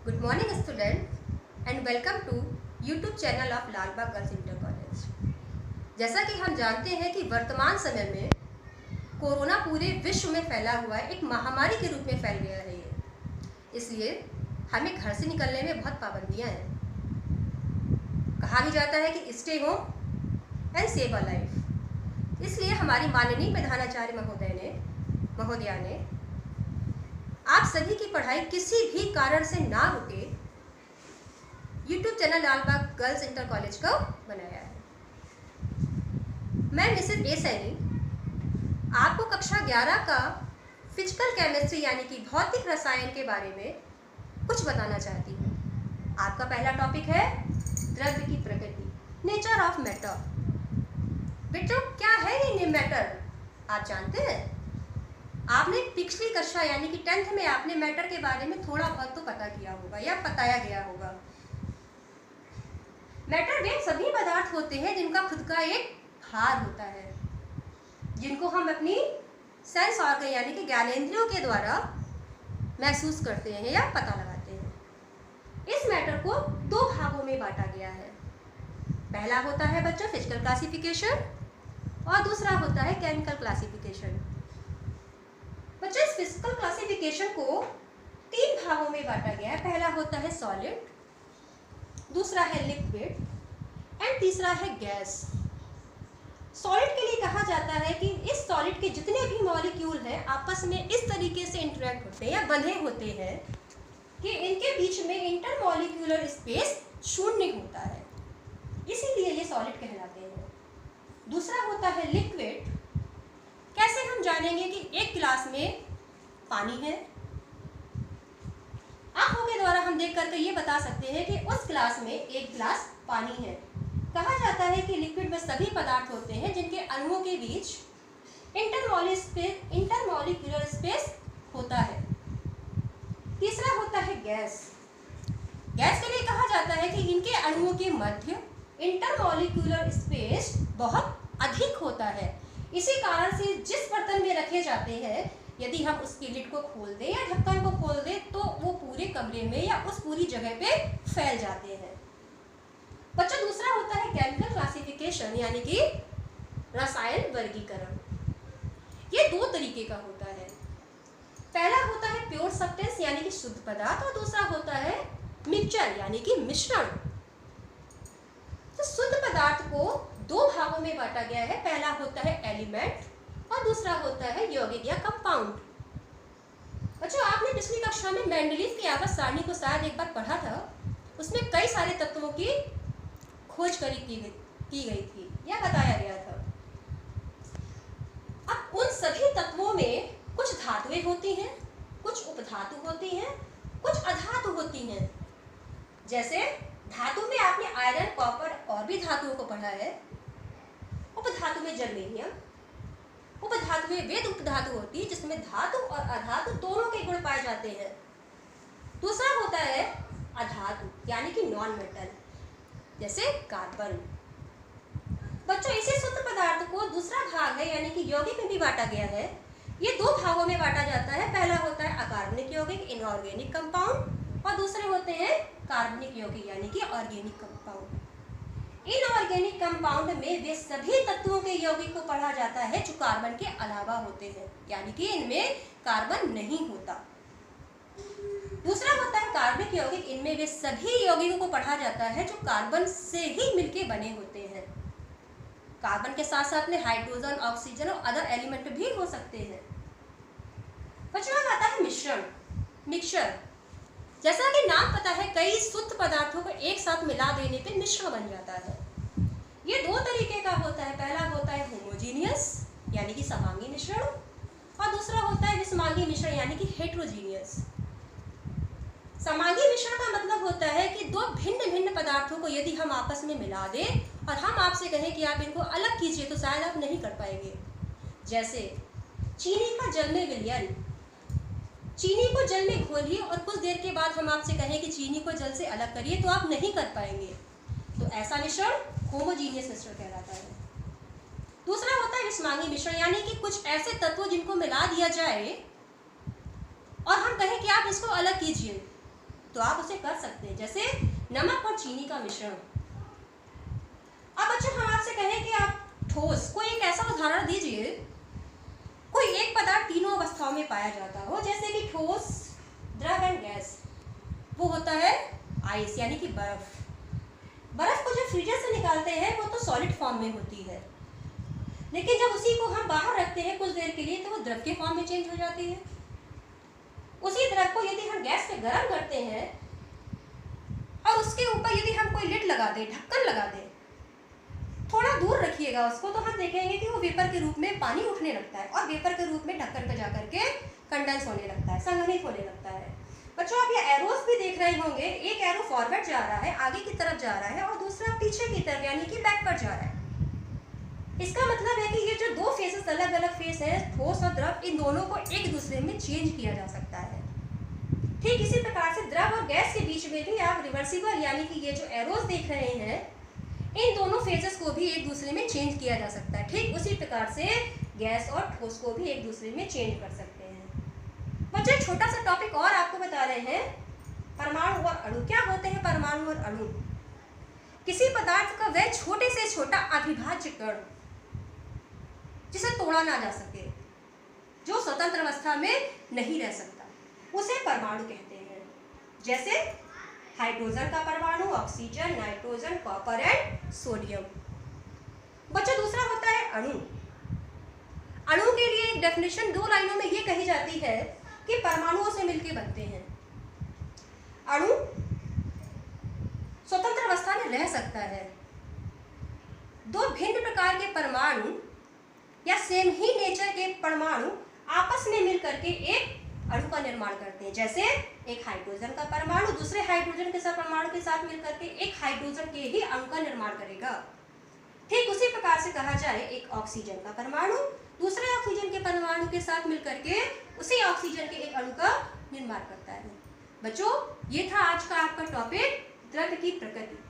Good morning student and welcome to YouTube channel of Lal Bagh girls inter college. जैसा कि हम जानते हैं कि वर्तमान समय में कोरोना पूरे विश्व में फैला हुआ है, एक महामारी के रूप में फैल गया है ये, इसलिए हमें घर से निकलने में बहुत पाबंदियां हैं। कहा भी जाता है कि stay home and save a life. इसलिए हमारी माननीय प्रधानाचार्य महोदया ने आप सभी की पढ़ाई किसी भी कारण से ना रुके YouTube चैनल लाल बाग गर्ल्स इंटर कॉलेज को बनाया है। मैं मिसेस ए सैनी आपको कक्षा 11 का फिजिकल केमिस्ट्री यानी कि भौतिक रसायन के बारे में कुछ बताना चाहती हूँ। आपका पहला टॉपिक है द्रव्य की प्रकृति, नेचर ऑफ मैटर। बेटो, क्या है ये मैटर? आप जानते हैं? आपने पिछली कक्षा यानी कि 10th में आपने मैटर के बारे में थोड़ा बहुत तो पता किया होगा या बताया गया होगा। मैटर वे सभी पदार्थ होते हैं जिनका खुद का एक भार होता है, जिनको हम अपनी सेंस ऑर्गन यानी कि ज्ञानेंद्रियों के द्वारा महसूस करते हैं या पता लगाते हैं। इस मैटर को दो भागों में बांटा गया है। पहला होता है बच्चों फिजिकल क्लासिफिकेशन और दूसरा होता है केमिकल क्लासिफिकेशन। बच्चों, इस फिजिकल क्लासिफिकेशन को 3 भागों में बांटा गया है। पहला होता है सॉलिड, दूसरा है लिक्विड एंड तीसरा है गैस। सॉलिड के लिए कहा जाता है कि इस सॉलिड के जितने भी मॉलिक्यूल हैं आपस में इस तरीके से इंटरेक्ट होते हैं या बंधे होते हैं कि इनके बीच में इंटरमॉलिक्यूलर स्पेस शून्य होता है, इसीलिए ये सॉलिड कहलाते हैं। दूसरा होता है लिक्विड। कैसे हम जानेंगे कि एक गिलास में पानी है? आंखों के द्वारा हम देख करके ये बता सकते हैं कि उस गिलास में एक गिलास पानी है। कहा जाता है कि लिक्विड में सभी पदार्थ होते हैं जिनके अणुओं के बीच इंटरमॉलिक्यूलर स्पेस होता है। तीसरा होता है गैस। गैस के लिए कहा जाता है कि इनके अणुओं के मध्य इंटरमॉलिक्यूलर स्पेस बहुत अधिक होता है। इसी कारण से जिस बर्तन में रखे जाते हैं, यदि हम उसकी लिड को खोल दें या ढक्कन को खोल दें तो वो पूरे कमरे में या उस पूरी जगह पे फैल जाते हैं। बच्चों, दूसरा होता है केमिकल क्लासिफिकेशन यानी कि रसायन वर्गीकरण। ये 2 तरीके का होता है। पहला होता है प्योर सब्सटेंस यानी कि शुद्ध पदार्थ और दूसरा होता है मिक्सचर यानी कि मिश्रण। तो शुद्ध पदार्थ को 2 भागों में बांटा गया है। पहला होता है एलिमेंट और दूसरा होता है यौगिक या कंपाउंड। बच्चों, आपने पिछली कक्षा में मेंडलीव की आवर्त सारणी को शायद एक बार पढ़ा था। उसमें कई सारे तत्वों की खोज की गई थी या बताया गया था। अब उन सभी तत्वों में कुछ धातुएं होती हैं, कुछ उपधातु होती हैं, कुछ अधातु होती हैं। जैसे धातु में आपने आयरन, कॉपर और भी धातुओं को पढ़ा है। उपधातु में जर्मेनियम, उपधातु में वेद उपधातु होती है जिसमें धातु और अधातु दोनों के गुण पाए जाते हैं। दूसरा होता है अधातु यानी कि नॉन मेटल, जैसे कार्बन। बच्चों, इसी शुद्ध पदार्थ को दूसरा भाग है यानी कि यौगिक में भी बांटा गया है। ये 2 भागों में बांटा जाता है। पहला होता है अकार्बनिक यौगिक इनऑर्गेनिक कंपाउंड और दूसरे होते हैं कार्बनिक यौगिक यानी कि ऑर्गेनिक कंपाउंड। इनऑर्गेनिक कंपाउंड में वे सभी तत्वों के यौगिक को पढ़ा जाता है जो कार्बन के अलावा होते हैं यानी कि इनमें कार्बन नहीं होता। दूसरा होता है कार्बनिक यौगिक। इनमें वे सभी यौगिकों को पढ़ा जाता है जो कार्बन से ही मिलके बने होते हैं। कार्बन के साथ साथ में हाइड्रोजन, ऑक्सीजन और अदर एलिमेंट भी हो सकते हैं। बच्चों, आता है मिश्रण, मिक्सचर। जैसा कि नाम पता है, कई शुद्ध पदार्थों को एक साथ मिला देने पे मिश्रण बन जाता है। ये 2 तरीके का होता है। पहला होता है होमोजीनियस यानी कि समांगी मिश्रण और दूसरा होता है विषमांगी मिश्रण यानी कि हेट्रोजीनियस। समांगी मिश्रण का मतलब होता है कि 2 भिन्न भिन्न पदार्थों को यदि हम आपस में मिला दें और हम आपसे कहें कि आप इनको अलग कीजिए तो शायद आप नहीं कर पाएंगे। जैसे चीनी का जल में विलयन। चीनी को जल में घोलिए और कुछ देर के बाद हम आपसे कहें कि चीनी को जल से अलग करिए तो आप नहीं कर पाएंगे। तो ऐसा मिश्रण होमोजीनियस मिश्रण कहलाता है। दूसरा होता है विषमांगी मिश्रण यानी कि कुछ ऐसे तत्व जिनको मिला दिया जाए और हम कहें कि आप इसको अलग कीजिए तो आप उसे कर सकते हैं, जैसे नमक और चीनी का मिश्रण। अब बच्चों हम आपसे कहें कि आप ठोस कोई एक ऐसा उदाहरण दीजिए, कोई एक पदार्थ तीनों अवस्थाओं में पाया जाता हो, जैसे कि ठोस, द्रव एंड गैस। वो होता है आइस यानी कि बर्फ। बर्फ को जब फ्रीजर से निकालते हैं वो तो सॉलिड फॉर्म में होती है, लेकिन जब उसी को हम बाहर रखते हैं कुछ देर के लिए तो वो द्रव के फॉर्म में चेंज हो जाती है। उसी द्रव को यदि हम गैस पे गर्म करते हैं और उसके ऊपर यदि हम कोई लिड लगा दें, ढक्कन लगा दें, थोड़ा दूर रखिएगा उसको, तो हम देखेंगे कि वो वेपर के रूप में पानी उठने लगता है और वेपर के रूप में ढक्कन पे जाकर के कंडेंस होने लगता है, संघनित होने लगता है। बच्चों आप ये एरोस भी देख रहे होंगे, एक एरो फॉरवर्ड जा रहा है, आगे की तरफ जा रहा है, और दूसरा पीछे की तरफ यानी कि बैकवर्ड जा रहा है। इसका मतलब है कि ये जो दो फेसेस अलग अलग फेस हैं, ठोस और द्रव, इन दोनों को एक दूसरे में चेंज किया जा सकता है। ठीक इसी प्रकार से द्रव और गैस के बीच में भी आप रिवर्सिबल यानी कि ये जो एरोस देख रहे हैं, इन दोनों फेजेस को भी एक दूसरे में चेंज किया जा सकता है। ठीक उसी प्रकार से गैस और ठोस को भी एक दूसरे में चेंज कर सकते हैं। बच्चों एक छोटा सा टॉपिक और आपको बता रहे हैं, परमाणु और अणु। क्या होते हैं परमाणु और अणु? किसी पदार्थ का वह छोटे से छोटा अविभाज्य कण जिसे तोड़ा ना जा सके, जो स्वतंत्र अवस्था में नहीं रह सकता, उसे परमाणु कहते हैं। जैसे हाइड्रोजन का परमाणु, oxygen, nitrogen, copper and sodium. बच्चों दूसरा होता है अणु। अणु के लिए एक डेफिनेशन दो लाइनों में ये कही जाती है कि परमाणुओं से मिलकर बनते हैं। अणु स्वतंत्र अवस्था में रह सकता है। दो भिन्न प्रकार के परमाणु या सेम ही नेचर के परमाणु आपस में मिलकर के एक अणु का निर्माण करते हैं। जैसे एक हाइड्रोजन का परमाणु दूसरे हाइड्रोजन के साथ परमाणु के साथ मिलकर के एक हाइड्रोजन के ही अणु का निर्माण करेगा। ठीक उसी प्रकार से कहा जाए, एक ऑक्सीजन का परमाणु दूसरे ऑक्सीजन के परमाणु के साथ मिलकर के उसी ऑक्सीजन के एक अणु का निर्माण करता है। बच्चों ये था आज का आपका टॉपिक, द्रव्य की प्रकृति।